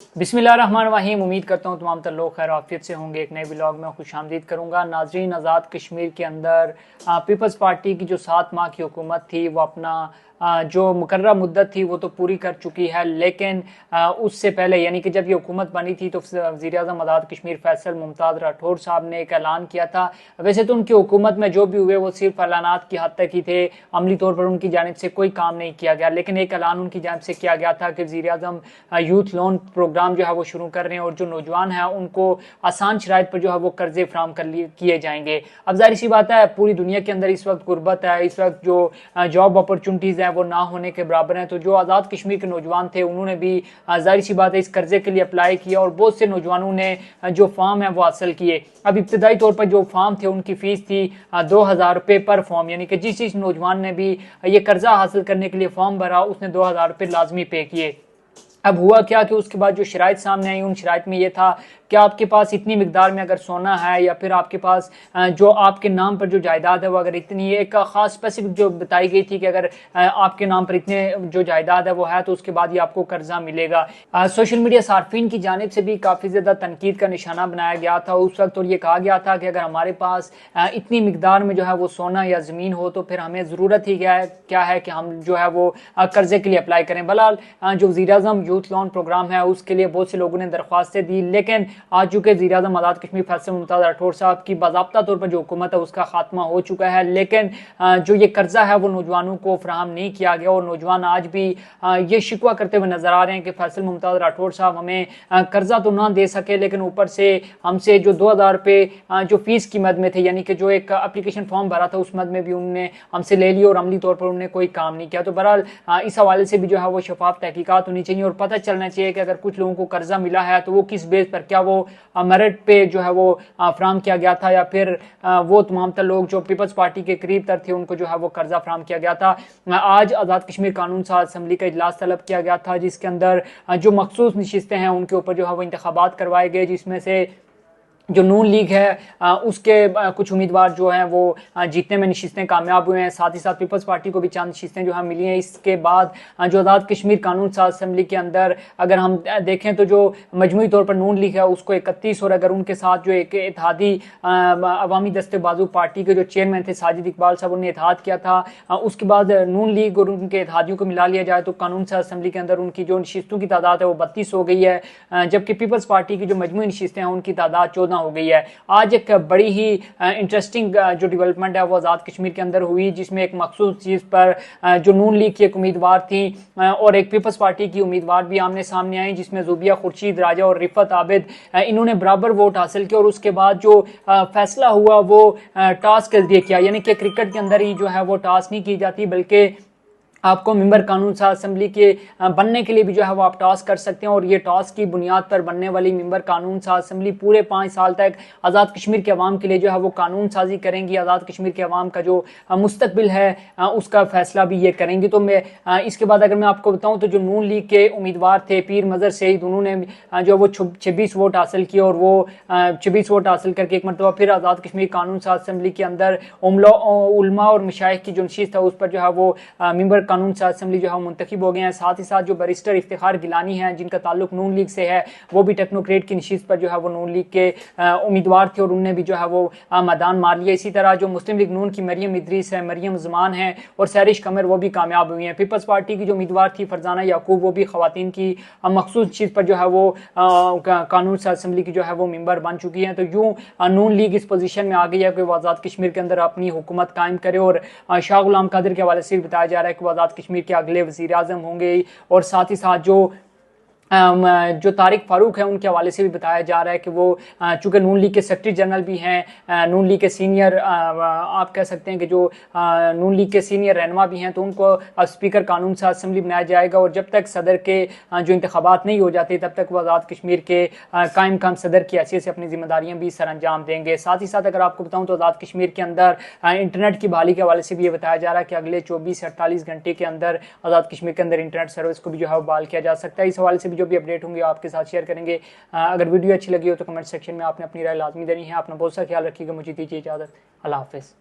बिस्मिल्लाहिर्रहमानिर्रहीम। उम्मीद करता हूँ तमाम तर लोग खैर आफियत से होंगे। एक नए व्लॉग में खुश आमदीद करूँगा। नाजरीन, आज़ाद कश्मीर के अंदर पीपल्स पार्टी की जो 7 माह की हुकूमत थी वो अपना जो मुकर्रर मुद्दत थी वो तो पूरी कर चुकी है, लेकिन उससे पहले यानी कि जब ये हुकूमत बनी थी तो वज़ीर-ए-आज़म आज़ाद कश्मीर फैसल मुमताज़ राठौर साहब ने एक ऐलान किया था। वैसे तो उनकी हुकूमत में जो भी हुए वो सिर्फ ऐलानात की हद तक ही थे, अमली तौर पर उनकी जानिब से कोई काम नहीं किया गया, लेकिन एक ऐलान उनकी जानिब से किया गया था कि वज़ीर-ए-आज़म यूथ लोन प्रोग्राम जो है वो शुरू कर रहे हैं और जो नौजवान हैं उनको आसान शराइत पर जो है वो कर्जे फ्राहम किए जाएंगे। अब जाहिर सी बात है, पूरी दुनिया के अंदर इस वक्त गुर्बत है, इस वक्त जो जॉब अपॉर्चुनिटीज़ हैं वो ना होने के बराबर हैं। तो जो आज़ाद कश्मीर के नौजवान थे उन्होंने भी जाहिर सी बात है इस कर्जे के लिए अप्लाई किया और बहुत से नौजवानों ने जो फॉर्म है वो हासिल किए। अब इब्तदाई तौर पर जो फॉर्म थे उनकी फ़ीस थी 2000 रुपये पर फॉर्म, यानी कि जिस नौजवान ने भी ये कर्जा हासिल करने के लिए फॉर्म भरा उसने 2000 रुपये लाजमी पे किए। अब हुआ क्या कि उसके बाद जो शराइत सामने आई, उन शराइत में ये था कि आपके पास इतनी मिकदार में अगर सोना है या फिर आपके पास जो आपके नाम पर जो जायदाद है वो अगर इतनी, एक ख़ास स्पेसिफिक जो बताई गई थी कि अगर आपके नाम पर इतने जो जायदाद है वो है तो उसके बाद ही आपको कर्जा मिलेगा। सोशल मीडिया सार्फिन की जानिब से भी काफ़ी ज़्यादा तनकीद का निशाना बनाया गया था उस वक्त, और ये कहा गया था कि अगर हमारे पास इतनी मिकदार में जो है वो सोना या ज़मीन हो तो फिर हमें ज़रूरत ही क्या है कि हम जो है वो कर्जे के लिए अप्लाई करें। बहरहाल जो वज़ीर-ए-आज़म यूथ लोन प्रोग्राम है उसके लिए बहुत से लोगों ने दरख्वास्तें दी, लेकिन आज चूँकि वज़ीर-ए-आज़म आज़ाद कश्मीर फैसल मुमताज़ राठौर साहब की बाज़ाब्ता तौर पर जो हुकूमत है उसका खात्मा हो चुका है, लेकिन जो ये कर्जा है वो नौजवानों को फराहम नहीं किया गया और नौजवान आज भी ये शिकवा करते हुए नजर आ रहे हैं कि फैसल मुमताज़ राठौर साहब हमें कर्जा तो ना दे सके, लेकिन ऊपर से हमसे जो 2000 रुपये जो फीस की मद में थे, यानी कि जो एक एप्लीकेशन फॉर्म भरा था उस मद में भी उन्होंने हमसे ले लिया और अमली तौर पर उन्होंने कोई काम नहीं किया। तो बहरहाल इस हवाले से भी जो है वो शफाफ तहकीकात होनी चाहिए और पता चलना चाहिए कि अगर कुछ लोगों को कर्जा मिला है तो वो किस बेस पर, क्या वो मेरिट पे जो है वो फ्राहम किया गया था या फिर वो तमाम तर लोग जो पीपल्स पार्टी के करीब तर थे उनको जो है वो कर्जा फ्राहम किया गया था। आज आज़ाद कश्मीर कानून साज असम्बली का इजलास तलब किया गया था जिसके अंदर जो मखसूस नशिस्तें हैं उनके ऊपर जो है वो इंतखाबात करवाए गए, जिसमें से जो नून लीग है उसके कुछ उम्मीदवार जो हैं वो जीतने में नशिस्तें कामयाब हुए हैं, साथ ही साथ पीपल्स पार्टी को भी चंद नशिस्तें जो है मिली हैं। इसके बाद जो आज़ाद कश्मीर कानून साज असम्बली के अंदर अगर हम देखें तो जो मजमूई तौर पर नून लीग है उसको 31, और अगर उनके साथ जो एक इत्तेहादी अवामी दस्ते बाजू पार्टी के जो चेयरमैन थे साजिद इकबाल साहब उन्होंने इत्तेहाद किया था, उसके बाद नून लीग और उनके इत्तेहादियों को मिला लिया जाए तो कानून साज असम्बली के अंदर उनकी जो नशिस्तों की तादाद है वो 32 हो गई है, जबकि पीपल्स पार्टी की जो मजमूई नशिस्तें हैं उनकी तादाद 14 हो गई है। आज एक बड़ी ही इंटरेस्टिंग जो डेवलपमेंट है वो आज़ाद कश्मीर के अंदर हुई, जिसमें एक मखसूस चीज़ पर जो नून लीग की एक उम्मीदवार थी और एक पीपल्स पार्टी की उम्मीदवार भी आमने सामने आई, जिसमें ज़ुबिया खुर्शीद राजा और रिफत आबिद इन्होंने बराबर वोट हासिल किया। और उसके बाद जो फैसला हुआ वो टास्क के जरिए किया, यानी कि क्रिकेट के अंदर ही जो है वो टास्क नहीं की जाती बल्कि आपको मेंबर कानून साज असम्बली के बनने के लिए भी जो है वो आप टास्क कर सकते हैं, और ये टास्क की बुनियाद पर बनने वाली मेंबर कानून साज असम्बली पूरे 5 साल तक आज़ाद कश्मीर के अवाम के लिए जो है वो कानून साजी करेंगी। आज़ाद कश्मीर के अवाम का जो मुस्तकबिल है उसका फैसला भी ये करेंगी। तो मैं इसके बाद अगर मैं आपको बताऊँ तो जो नून लीग के उम्मीदवार थे पीर मजर सईद, उन्होंने जो वो 26 वोट हासिल किए और वो 26 वोट हासिल करके एक मरतबा फिर आज़ाद कश्मीर कानून साज असम्बली के अंदर उलमा और मशाइख की जो नशिस्त है उस पर जो है वो मेंबर कानून साज असम्बली जो है मुंतखब हो गए हैं। साथ ही साथ जो बैरिस्टर इफ्तिखार गिलानी हैं जिनका ताल्लुक नून लीग से है वो भी टेक्नोक्रेट की नशिस्त पर जो है वो नून लीग के उम्मीदवार थे और उनने भी जो है वो मैदान मार लिया। इसी तरह जो मुस्लिम लीग नून की मरियम इदरीस है, मरियम जमान है और सैरिश कमर वो भी कामयाब हुई हैं। पीपल्स पार्टी की जो उम्मीदवार थी फरजाना याकूब वो भी खवातीन की मखसूस चीज़ पर जो है वो कानून साज असम्बली की जो है वो मेंबर बन चुकी हैं। तो यूँ नून लीग इस पोजीशन में आ गई है कि वो आज़ाद कश्मीर के अंदर अपनी हुकूमत कायम करे, और शाह गुलाम कादिर के हवाले से बताया जा रहा है कि वो आज़ाद कश्मीर के अगले वज़ीर आज़म होंगे, और साथ ही साथ जो तारिक फारूक है उनके हवाले से भी बताया जा रहा है कि वो चूँकि नून लीग के सेक्रेटरी जनरल भी हैं, नून लीग के सीनियर आप कह सकते हैं कि जो नून लीग के सीनियर रहनुमा भी हैं, तो उनको स्पीकर कानून साज असम्बली बनाया जाएगा और जब तक सदर के जो इंतखाबात नहीं हो जाते तब तक वो आज़ाद कश्मीर के कायम सदर की हैसियत से अपनी जिम्मेदारियाँ भी सर अंजाम देंगे। साथ ही साथ अगर आपको बताऊँ तो आज़ाद कश्मीर के अंदर इंटरनेट की बहाली के हवाले से भी ये बताया जा रहा है कि अगले 24 से 48 घंटे के अंदर आज़ाद कश्मीर के अंदर इंटरनेट सर्विस को भी जो है बहाल किया जा सकता है। इस हवाले से भी जो भी अपडेट होंगे आपके साथ शेयर करेंगे। अगर वीडियो अच्छी लगी हो तो कमेंट सेक्शन में आपने अपनी राय लाजमी देनी है। अपना बहुत सा ख्याल रखिएगा। मुझे दीजिए इजाज़त। अल्लाह हाफ़िज़।